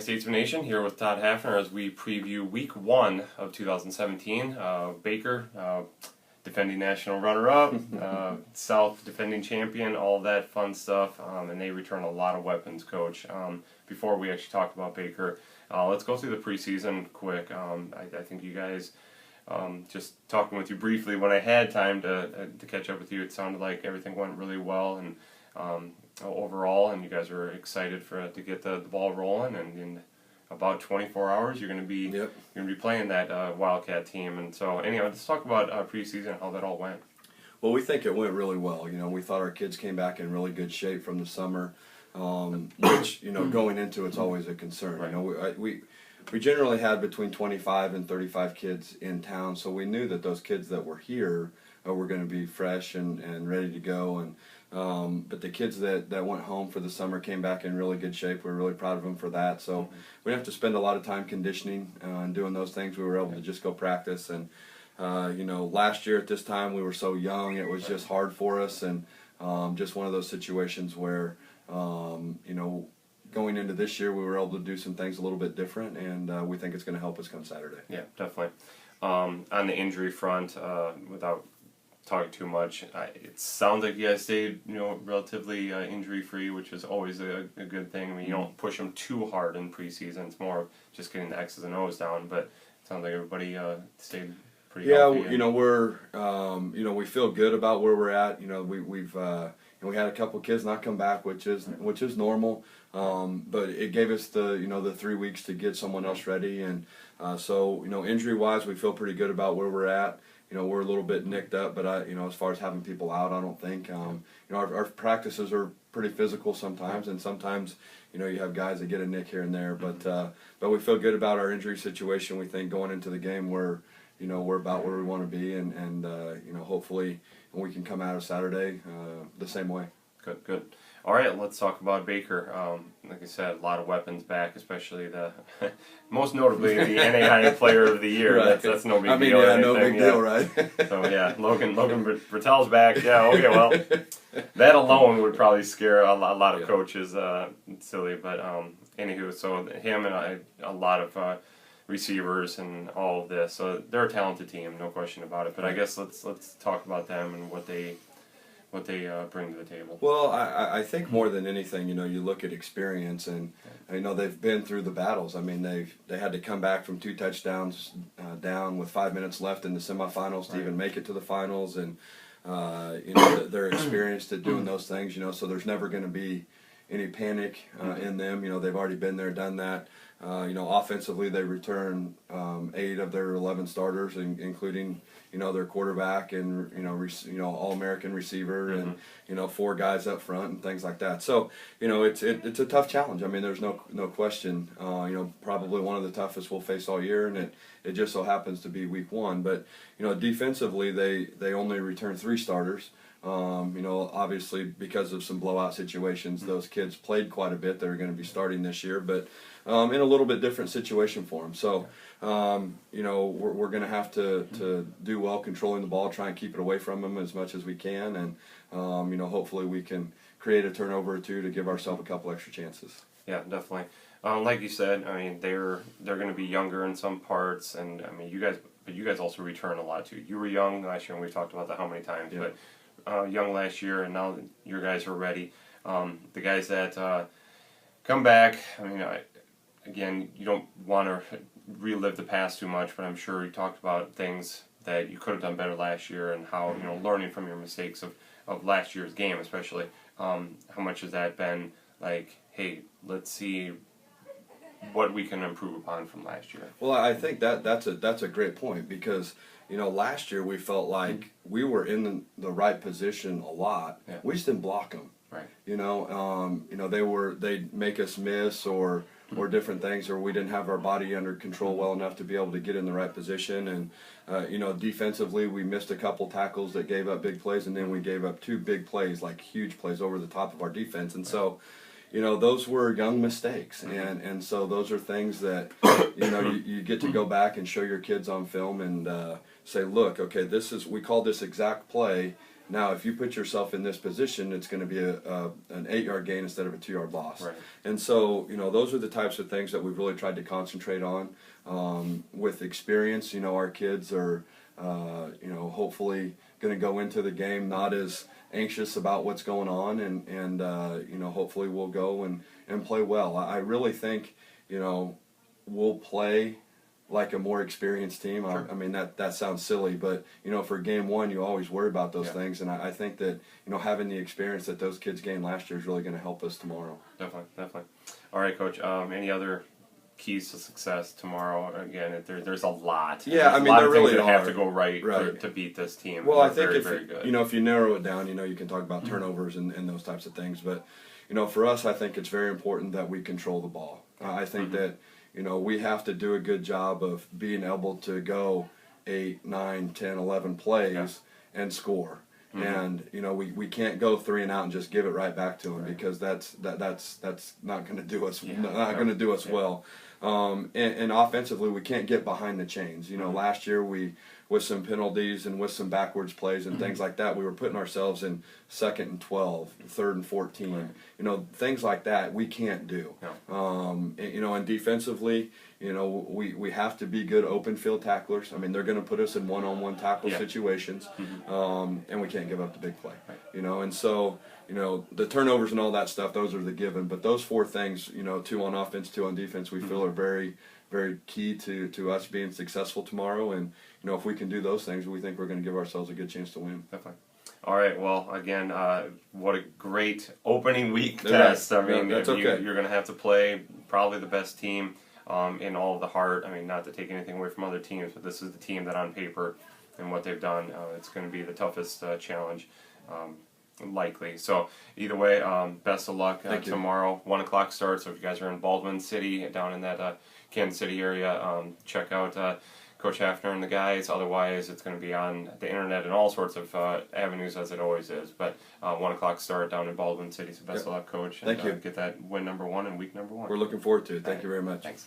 States of Nation, here with Todd Hafner as we preview Week 1 of 2017. Baker, defending national runner-up, South defending champion, all that fun stuff, and they return a lot of weapons, Coach. Before we actually talk about Baker, let's go through the preseason quick. I think you guys, just talking with you briefly, when I had time to catch up with you, it sounded like everything went really well, and overall, and you guys are excited to get the ball rolling, and in about 24 hours you're going to be playing that Wildcat team. And so anyway, let's talk about preseason and how that all went. Well, we think it went really well. We thought our kids came back in really good shape from the summer, which going into it's always a concern. Right. We generally had between 25 and 35 kids in town, so we knew that those kids that were here were going to be fresh and ready to go. And but the kids that went home for the summer came back in really good shape. We're really proud of them for that. So we didn't have to spend a lot of time conditioning and doing those things. We were able to just go practice. And last year at this time we were so young, it was just hard for us, and just one of those situations where going into this year we were able to do some things a little bit different, and we think it's going to help us come Saturday. Yeah, definitely. On the injury front, without talking too much, it sounds like you guys stayed, relatively injury-free, which is always a good thing. I mean, you don't push them too hard in preseason. It's more just getting the X's and O's down, but it sounds like everybody stayed pretty healthy. We're, we feel good about where we're at. We had a couple kids not come back, which is normal, but it gave us the 3 weeks to get someone else ready, and so injury-wise, we feel pretty good about where we're at. We're a little bit nicked up, but as far as having people out, I don't think. Our practices are pretty physical sometimes, and sometimes you have guys that get a nick here and there. But we feel good about our injury situation. We think going into the game we're about where we want to be, and hopefully we can come out of Saturday the same way. Good. All right, let's talk about Baker. Like I said, a lot of weapons back, especially most notably the NAIA Player of the Year. Right. That's no big deal. No big deal, right? So yeah, Logan Bertel's back. Yeah, okay, well, that alone would probably scare a lot of coaches. Silly, but anywho, so him and a lot of receivers and all of this. So they're a talented team, no question about it. But I guess let's talk about them and what they bring to the table. Well, I think more than anything, you look at experience, and they've been through the battles. I mean, they had to come back from 2 touchdowns down with 5 minutes left in the semifinals to even make it to the finals, and they're experienced at doing those things. So there's never going to be any panic in them. They've already been there, done that. Offensively, they return 8 of their 11 starters, including their quarterback and All-American receiver, and 4 guys up front and things like that. So it's a tough challenge. I mean, there's no question. Probably one of the toughest we'll face all year, and it just so happens to be Week 1. But defensively, they only return 3 starters. Obviously because of some blowout situations, those kids played quite a bit. They're going to be starting this year, but in a little bit different situation for them. So, we're going to have to do well controlling the ball, try and keep it away from them as much as we can, and hopefully we can create a turnover or 2 to give ourselves a couple extra chances. Yeah, definitely. Like you said, I mean, they're going to be younger in some parts, and I mean, you guys also return a lot too. You were young last year, and we talked about that how many times, yeah. But young last year, and now your guys are ready. The guys that come back, I mean, again, you don't want to relive the past too much, but I'm sure you talked about things that you could have done better last year, and how learning from your mistakes of last year's game, especially. How much has that been like? Hey, let's see what we can improve upon from last year. Well, I think that's a great point, because last year we felt like we were in the right position a lot. Yeah. We just didn't block them. Right. They'd make us miss or different things, or we didn't have our body under control well enough to be able to get in the right position. And defensively, we missed a couple tackles that gave up big plays, and then we gave up 2 big plays, like huge plays over the top of our defense. And so, those were young mistakes, and so those are things that you get to go back and show your kids on film and say, look, okay, we called this exact play, Now, if you put yourself in this position, it's going to be an 8-yard gain instead of a 2-yard loss. Right. And so, those are the types of things that we've really tried to concentrate on. With experience, our kids are, hopefully going to go into the game not as anxious about what's going on, and hopefully we'll go and play well. I really think, we'll play like a more experienced team. Sure. I mean, that sounds silly, but for game one, you always worry about those things, and I think that having the experience that those kids gained last year is really going to help us tomorrow. Definitely. All right, Coach. Any other keys to success tomorrow? Again, there's a lot. Yeah, there's I mean, a lot there of things really that have are. to go right Right. to beat this team. Well, I They're think very good. if you narrow it down, you can talk about turnovers and those types of things, but for us, I think it's very important that we control the ball. I think that we have to do a good job of being able to go 8, 9, 10, 11 plays and score. And we can't go 3 and out and just give it right back to them, because that's not going to do us going to do us well. And offensively, we can't get behind the chains. Last year with some penalties and with some backwards plays and things like that, we were putting ourselves in 2nd and 12, 3rd and 14. Things like that we can't do. And defensively, we have to be good open field tacklers. I mean, they're going to put us in one-on-one tackle situations, and we can't give up the big play. And so the turnovers and all that stuff, those are the given. But those 4 things, 2 on offense, 2 on defense, we feel are very, very key to us being successful tomorrow. And if we can do those things, we think we're going to give ourselves a good chance to win. Definitely. All right. Well, again, what a great opening week test. I mean, that's okay. You're going to have to play probably the best team in all of the heart. I mean, not to take anything away from other teams, but this is the team that on paper and what they've done, it's going to be the toughest challenge. Likely. So either way, best of luck tomorrow. 1 o'clock start. So if you guys are in Baldwin City, down in that Kansas City area, check out Coach Hafner and the guys. Otherwise, it's going to be on the internet and all sorts of avenues, as it always is. But 1 o'clock start down in Baldwin City. So best of luck, Coach. Thank you. Get that win number 1 in week number 1. We're looking forward to it. Thank you very much. Thanks.